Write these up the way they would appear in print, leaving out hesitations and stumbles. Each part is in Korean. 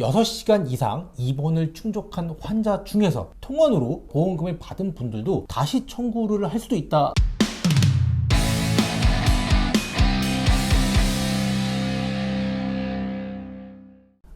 6시간 이상 입원을 충족한 환자 중에서 통원으로 보험금을 받은 분들도 다시 청구를 할 수도 있다.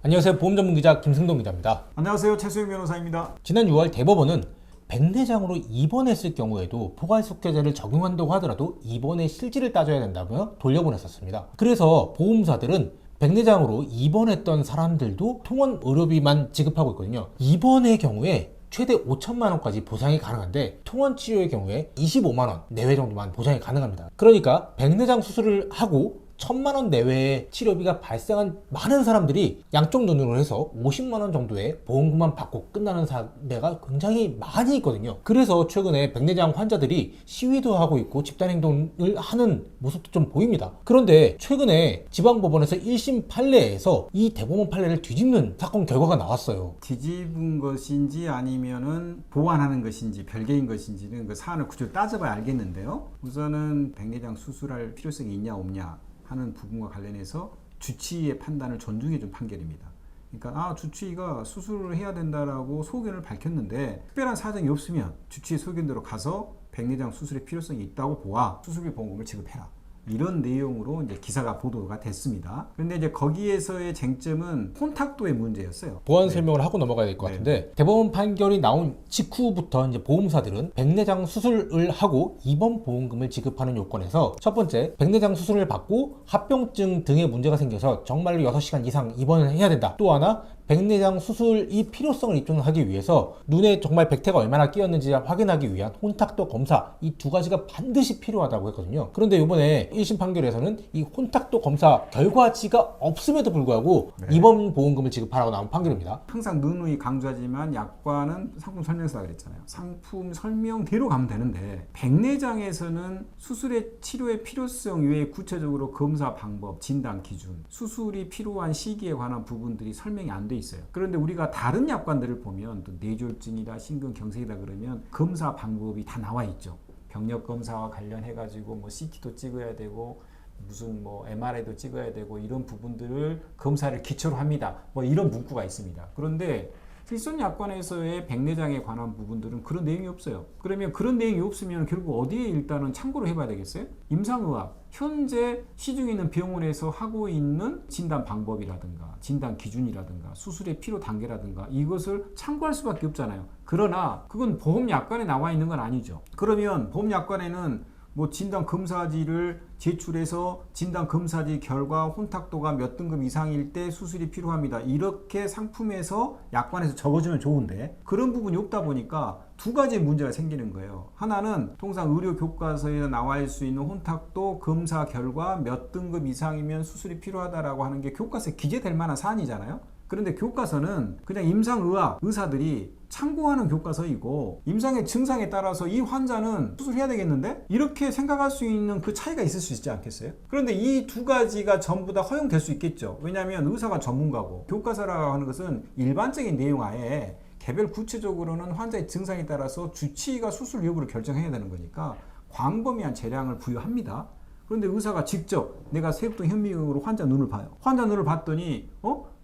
안녕하세요. 보험전문기자 김승동 기자입니다. 안녕하세요. 최수영 변호사입니다. 지난 6월 대법원은 백내장으로 입원했을 경우에도 포괄속죄제를 적용한다고 하더라도 입원의 실질을 따져야 된다며 돌려보냈었습니다. 그래서 보험사들은 백내장으로 입원했던 사람들도 통원 의료비만 지급하고 있거든요. 입원의 경우에 최대 5천만 원까지 보상이 가능한데 통원 치료의 경우에 25만 원 내외 정도만 보상이 가능합니다. 그러니까 백내장 수술을 하고 1,000만 원 내외의 치료비가 발생한 많은 사람들이 양쪽 눈으로 해서 50만 원 정도의 보험금만 받고 끝나는 사례가 굉장히 많이 있거든요. 그래서 최근에 백내장 환자들이 시위도 하고 있고 집단행동을 하는 모습도 좀 보입니다. 그런데 최근에 지방법원에서 1심 판례에서 이 대법원 판례를 뒤집는 사건 결과가 나왔어요. 뒤집은 것인지 아니면은 보완하는 것인지 별개인 것인지는 그 사안을 구체적으로 따져봐야 알겠는데요. 우선은 백내장 수술할 필요성이 있냐 없냐 하는 부분과 관련해서 주치의의 판단을 존중해준 판결입니다. 그러니까 주치의가 수술을 해야 된다라고 소견을 밝혔는데 특별한 사정이 없으면 주치의 소견대로 가서 백내장 수술의 필요성이 있다고 보아 수술비 보험금을 지급해라. 이런 내용으로 이제 기사가 보도가 됐습니다. 그런데 이제 거기에서의 쟁점은 혼탁도의 문제였어요. 보완 설명을 하고 넘어가야 될 것 같은데 대법원 판결이 나온 직후부터 이제 보험사들은 백내장 수술을 하고 입원 보험금을 지급하는 요건에서 첫 번째, 백내장 수술을 받고 합병증 등의 문제가 생겨서 정말로 6시간 이상 입원을 해야 된다. 또 하나, 백내장 수술이 필요성을 입증하기 위해서 눈에 정말 백태가 얼마나 끼었는지 확인하기 위한 혼탁도 검사, 이 두 가지가 반드시 필요하다고 했거든요. 그런데 이번에 1심 판결에서는 이 혼탁도 검사 결과치가 없음에도 불구하고 입원 보험금을 지급하라고 나온 판결입니다. 항상 누누이 강조하지만 약관은 상품 설명서라 그랬잖아요. 상품 설명대로 가면 되는데 백내장에서는 수술의 치료의 필요성 외에 구체적으로 검사 방법, 진단 기준, 수술이 필요한 시기에 관한 부분들이 설명이 안 돼 있어요. 그런데 우리가 다른 약관들을 보면 또 뇌졸중이다, 심근경색이다 그러면 검사 방법이 다 나와 있죠. 병력 검사와 관련해 가지고 뭐 CT도 찍어야 되고 무슨 뭐 MRI도 찍어야 되고 이런 부분들을 검사를 기초로 합니다. 뭐 이런 문구가 있습니다. 그런데 실손 약관에서의 백내장에 관한 부분들은 그런 내용이 없어요. 그러면 그런 내용이 없으면 결국 어디에 일단은 참고를 해봐야 되겠어요? 임상의학, 현재 시중에 있는 병원에서 하고 있는 진단 방법이라든가 진단 기준이라든가 수술의 필요 단계라든가 이것을 참고할 수밖에 없잖아요. 그러나 그건 보험약관에 나와 있는 건 아니죠. 그러면 보험약관에는 뭐 진단 검사지를 제출해서 진단 검사지 결과 혼탁도가 몇 등급 이상일 때 수술이 필요합니다. 이렇게 상품에서 약관에서 적어주면 좋은데 그런 부분이 없다 보니까 두 가지 문제가 생기는 거예요. 하나는 통상 의료 교과서에 나와 있을 수 있는 혼탁도 검사 결과 몇 등급 이상이면 수술이 필요하다라고 하는 게 교과서에 기재될 만한 사안이잖아요. 그런데 교과서는 그냥 임상의학 의사들이 참고하는 교과서이고 임상의 증상에 따라서 이 환자는 수술해야 되겠는데? 이렇게 생각할 수 있는 그 차이가 있을 수 있지 않겠어요? 그런데 이 두 가지가 전부 다 허용될 수 있겠죠. 왜냐하면 의사가 전문가고 교과서라고 하는 것은 일반적인 내용 아예 개별 구체적으로는 환자의 증상에 따라서 주치의가 수술 여부를 결정해야 되는 거니까 광범위한 재량을 부여합니다. 그런데 의사가 직접 내가 세부동 현미경으로 환자 눈을 봐요. 환자 눈을 봤더니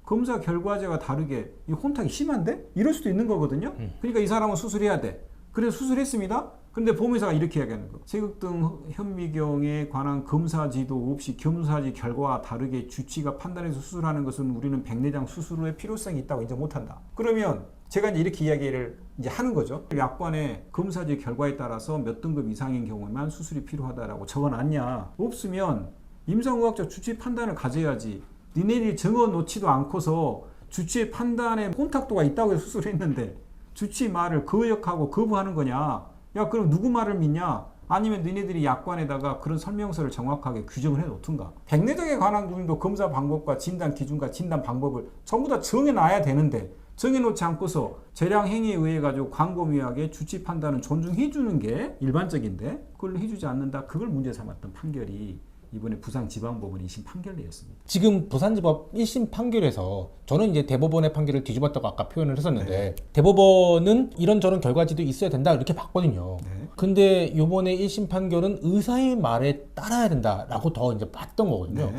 검사 결과제가 다르게 이 혼탁이 심한데? 이럴 수도 있는 거거든요. 그러니까 이 사람은 수술해야 돼. 그래서 수술했습니다. 근데 보험회사가 이렇게 이야기하는 거. 세극등 현미경에 관한 검사지도 없이 검사지 결과와 다르게 주치의가 판단해서 수술하는 것은 우리는 백내장 수술의 필요성이 있다고 인정 못한다. 그러면 제가 이제 이렇게 이야기를 이제 하는 거죠. 약관에 검사지 결과에 따라서 몇 등급 이상인 경우에만 수술이 필요하다라고 적어놨냐? 없으면 임상의학적 주치의 판단을 가져야지. 니네들이 적어 놓지도 않고서 주치의 판단에 혼탁도가 있다고 해서 수술했는데 주치의 말을 거역하고 거부하는 거냐? 야, 그럼 누구 말을 믿냐? 아니면 니네들이 약관에다가 그런 설명서를 정확하게 규정을 해 놓든가. 백내장에 관한 부분도 검사 방법과 진단 기준과 진단 방법을 전부 다 정해놔야 되는데 정해놓지 않고서 재량 행위에 의해 가지고 광범위하게 주치의 판단은 존중해 주는 게 일반적인데 그걸 해주지 않는다. 그걸 문제 삼았던 판결이 이번에 부산지방법원 2심 판결 내였습니다. 지금 부산지법 1심 판결에서 저는 이제 대법원의 판결을 뒤집었다고 아까 표현을 했었는데 대법원은 이런저런 결과지도 있어야 된다 이렇게 봤거든요. 근데 요번에 1심 판결은 의사의 말에 따라야 된다라고 더 이제 봤던 거거든요.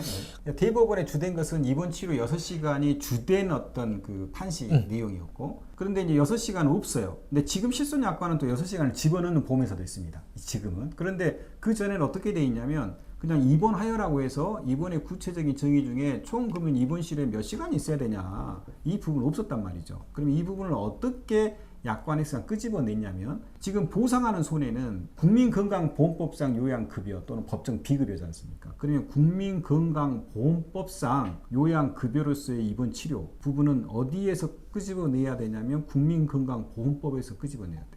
네. 대법원에 주된 것은 입원 치료 6시간이 주된 어떤 그 판시 내용이었고, 그런데 이제 6시간은 없어요. 근데 지금 실손약관은 또 6시간을 집어넣는 보험에서도 있습니다. 지금은. 그런데 그 전에는 어떻게 돼 있냐면 그냥 입원하여라고 해서 입원의 구체적인 정의 중에 총 그러면 입원실에 몇 시간이 있어야 되냐, 이 부분 없었단 말이죠. 그럼 이 부분을 어떻게 약관에서 끄집어냈냐면, 지금 보상하는 손해는 국민건강보험법상 요양급여 또는 법정 비급여지 않습니까? 그러면 국민건강보험법상 요양급여로서의 입원치료 부분은 어디에서 끄집어내야 되냐면 국민건강보험법에서 끄집어내야 돼요.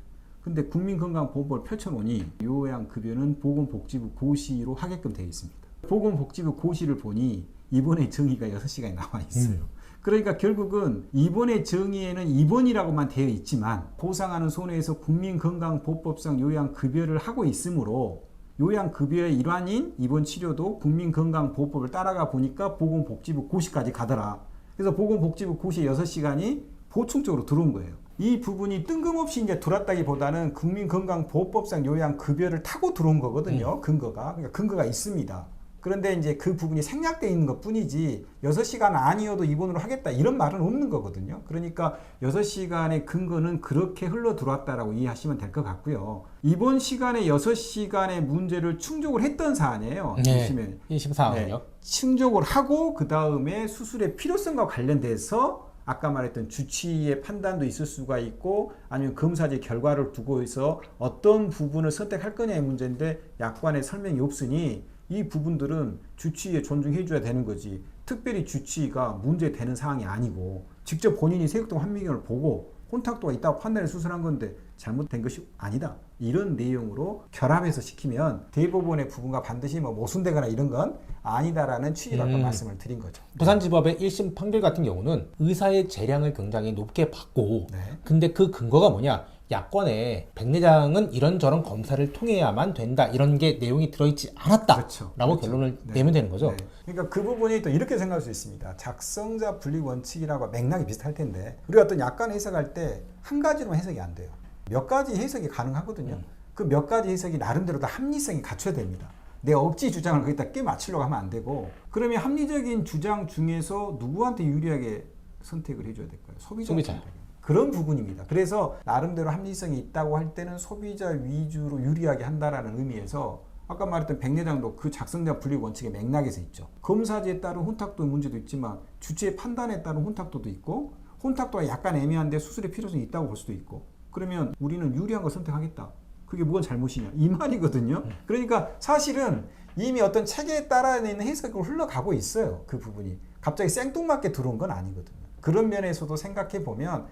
근데 국민건강보험법을 펼쳐놓으니 요양급여는 보건복지부 고시로 하게끔 되어 있습니다. 보건복지부 고시를 보니 입원의 정의가 6시간이 나와 있어요. 그러니까 결국은 입원의 정의에는 입원이라고만 되어 있지만 보상하는 손해에서 국민건강보험법상 요양급여를 하고 있으므로 요양급여의 일환인 입원치료도 국민건강보험법을 따라가 보니까 보건복지부 고시까지 가더라. 그래서 보건복지부 고시 6시간이 보충적으로 들어온 거예요. 이 부분이 뜬금없이 이제 들어왔다기보다는 국민건강보험법상 요양급여를 타고 들어온 거거든요. 근거가. 그러니까 근거가 있습니다. 그런데 이제 그 부분이 생략되어 있는 것 뿐이지 6시간 아니어도 입원으로 하겠다 이런 말은 없는 거거든요. 그러니까 6시간의 근거는 그렇게 흘러 들어왔다라고 이해하시면 될 것 같고요. 입원 시간에 6시간의 문제를 충족을 했던 사안이에요. 네, 1심 사안은요. 네, 충족을 하고 그 다음에 수술의 필요성과 관련돼서 아까 말했던 주치의의 판단도 있을 수가 있고 아니면 검사지 결과를 두고 해서 어떤 부분을 선택할 거냐의 문제인데 약관에 설명이 없으니 이 부분들은 주치의에 존중해 줘야 되는 거지, 특별히 주치의가 문제되는 사항이 아니고 직접 본인이 세육동 한미경을 보고 혼탁도가 있다고 판단해 수술한 건데 잘못된 것이 아니다, 이런 내용으로 결합해서 시키면 대법원의 부분과 반드시 뭐 모순되거나 이런 건 아니다라는 취지로 아까 말씀을 드린 거죠. 부산지법의 1심 판결 같은 경우는 의사의 재량을 굉장히 높게 받고, 네. 근데 그 근거가 뭐냐, 약관에 백내장은 이런저런 검사를 통해야만 된다 이런 게 내용이 들어있지 않았다 라고 결론을 내면 되는 거죠. 네. 그러니까 그 부분이 또 이렇게 생각할 수 있습니다. 작성자 분리 원칙이라고 맥락이 비슷할 텐데 우리가 어떤 약관 해석할 때 한 가지로만 해석이 안 돼요. 몇 가지 해석이 가능하거든요. 그 몇 가지 해석이 나름대로 다 합리성이 갖춰야 됩니다. 내 억지 주장을 거기다 끼 맞추려고 하면 안 되고, 그러면 합리적인 주장 중에서 누구한테 유리하게 선택을 해줘야 될까요? 소비자. 그런 부분입니다. 그래서 나름대로 합리성이 있다고 할 때는 소비자 위주로 유리하게 한다라는 의미에서 아까 말했던 백내장도 그 작성자 분리 원칙의 맥락에서 있죠. 검사지에 따른 혼탁도 문제도 있지만 주치의 판단에 따른 혼탁도도 있고, 혼탁도가 약간 애매한데 수술의 필요성이 있다고 볼 수도 있고, 그러면 우리는 유리한 걸 선택하겠다. 그게 뭐가 잘못이냐 이 말이거든요. 그러니까 사실은 이미 어떤 체계에 따라 있는 해석으로 흘러가고 있어요. 그 부분이 갑자기 생뚱맞게 들어온 건 아니거든요. 그런 면에서도 생각해 보면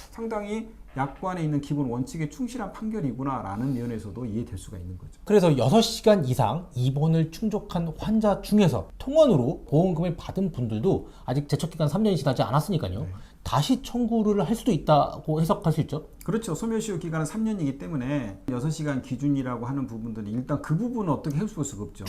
상당히 약관에 있는 기본 원칙에 충실한 판결이구나 라는 면에서도 이해될 수가 있는 거죠. 그래서 6시간 이상 입원을 충족한 환자 중에서 통원으로 보험금을 받은 분들도 아직 제척기간 3년이 지나지 않았으니까요. 네. 다시 청구를 할 수도 있다고 해석할 수 있죠. 그렇죠. 소멸시효 기간은 3년이기 때문에 6시간 기준이라고 하는 부분들은 일단 그 부분은 어떻게 해볼 수가 없죠.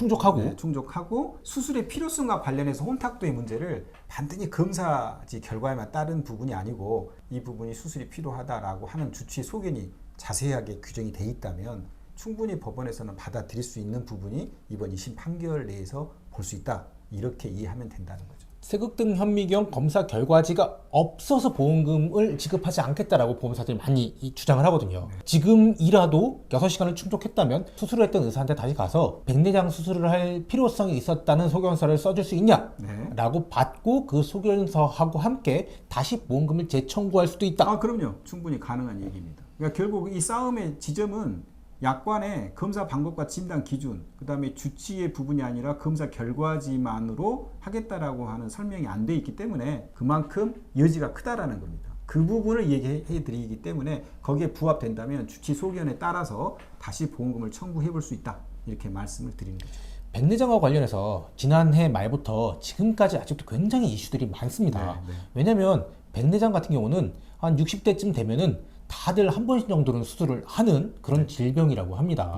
충족하고 수술의 필요성과 관련해서 혼탁도의 문제를 반드시 검사지 결과에만 따른 부분이 아니고 이 부분이 수술이 필요하다라고 하는 주치의 소견이 자세하게 규정이 돼 있다면 충분히 법원에서는 받아들일 수 있는 부분이 이번 2심 판결 내에서 볼 수 있다, 이렇게 이해하면 된다는 거죠. 세극등 현미경 검사 결과지가 없어서 보험금을 지급하지 않겠다라고 보험사들이 많이 주장을 하거든요. 지금이라도 6시간을 충족했다면 수술을 했던 의사한테 다시 가서 백내장 수술을 할 필요성이 있었다는 소견서를 써줄 수 있냐? 라고 받고 그 소견서하고 함께 다시 보험금을 재청구할 수도 있다. 그럼요. 충분히 가능한 얘기입니다. 그러니까 결국 이 싸움의 지점은 약관의 검사 방법과 진단 기준, 그 다음에 주치의 부분이 아니라 검사 결과지만으로 하겠다라고 하는 설명이 안 돼 있기 때문에 그만큼 여지가 크다라는 겁니다. 그 부분을 얘기해 드리기 때문에 거기에 부합된다면 주치 소견에 따라서 다시 보험금을 청구해 볼 수 있다, 이렇게 말씀을 드리는 거죠. 백내장과 관련해서 지난해 말부터 지금까지 아직도 굉장히 이슈들이 많습니다. 왜냐하면 백내장 같은 경우는 한 60대쯤 되면은 다들 한 번 정도는 수술을 하는 그런 질병이라고 합니다.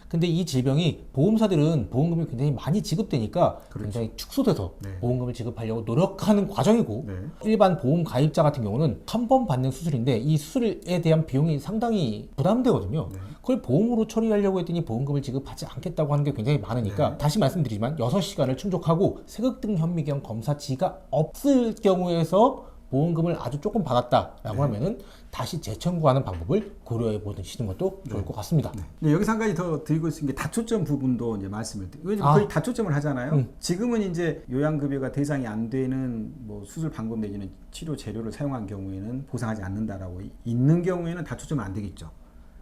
근데 이 질병이 보험사들은 보험금이 굉장히 많이 지급되니까 굉장히 축소돼서 네. 보험금을 지급하려고 노력하는 과정이고 네. 일반 보험 가입자 같은 경우는 한 번 받는 수술인데 이 수술에 대한 비용이 상당히 부담되거든요. 네. 그걸 보험으로 처리하려고 했더니 보험금을 지급하지 않겠다고 하는 게 굉장히 많으니까 네. 다시 말씀드리지만 6시간을 충족하고 세극등 현미경 검사지가 없을 경우에서 보험금을 아주 조금 받았다라고 네. 하면은 다시 재청구하는 방법을 고려해 보시는 것도 좋을 것 같습니다. 네, 여기서 한 가지 더 드리고 있는 게 다초점 부분도 이제 말씀을 드리고 왜냐면 아. 거의 다초점을 하잖아요. 지금은 이제 요양급여가 대상이 안 되는 뭐 수술 방법 내지는 치료 재료를 사용한 경우에는 보상하지 않는다라고 있는 경우에는 다초점은 안 되겠죠.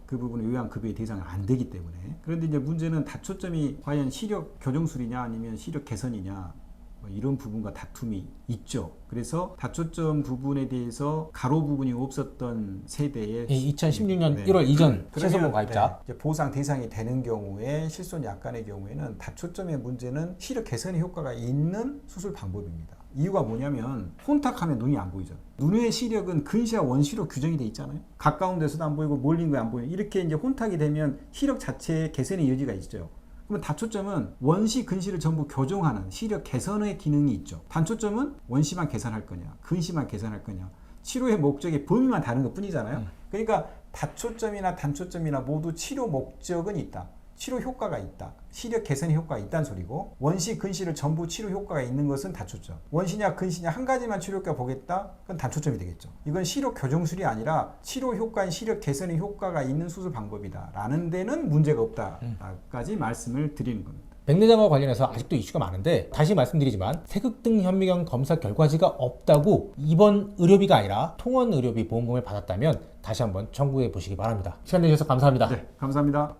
그 부분은 요양급여의 대상이 안 되기 때문에. 그런데 이제 문제는 다초점이 과연 시력 교정술이냐 아니면 시력 개선이냐 뭐 이런 부분과 다툼이 있죠. 그래서 다초점 부분에 대해서 가로 부분이 없었던 세대의 2016년 네. 1월 이전 그러면, 최소보험 가입자 네, 이제 보상 대상이 되는 경우에 실손 약관의 경우에는 다초점의 문제는 시력 개선의 효과가 있는 수술 방법입니다. 이유가 뭐냐면 혼탁하면 눈이 안 보이죠. 눈의 시력은 근시와 원시로 규정이 돼 있잖아요. 가까운 데서도 안 보이고 멀리 있는 거 안 보이고 이렇게 이제 혼탁이 되면 시력 자체의 개선의 여지가 있죠. 그러면 다초점은 원시, 근시를 전부 교정하는 시력 개선의 기능이 있죠. 단초점은 원시만 개선할 거냐, 근시만 개선할 거냐, 치료의 목적의 범위만 다른 것 뿐이잖아요. 그러니까 다초점이나 단초점이나 모두 치료 목적은 있다. 치료 효과가 있다. 시력 개선의 효과가 있다는 소리고 원시, 근시를 전부 치료 효과가 있는 것은 다초점. 원시냐 근시냐 한 가지만 치료 효과 보겠다? 그건 단초점이 되겠죠. 이건 시력 교정술이 아니라 치료 효과인 시력 개선의 효과가 있는 수술 방법이다. 라는 데는 문제가 없다까지 말씀을 드리는 겁니다. 백내장과 관련해서 아직도 이슈가 많은데 다시 말씀드리지만 세극등 현미경 검사 결과지가 없다고 입원 의료비가 아니라 통원 의료비 보험금을 받았다면 다시 한번 청구해 보시기 바랍니다. 시간 내주셔서 감사합니다. 네, 감사합니다.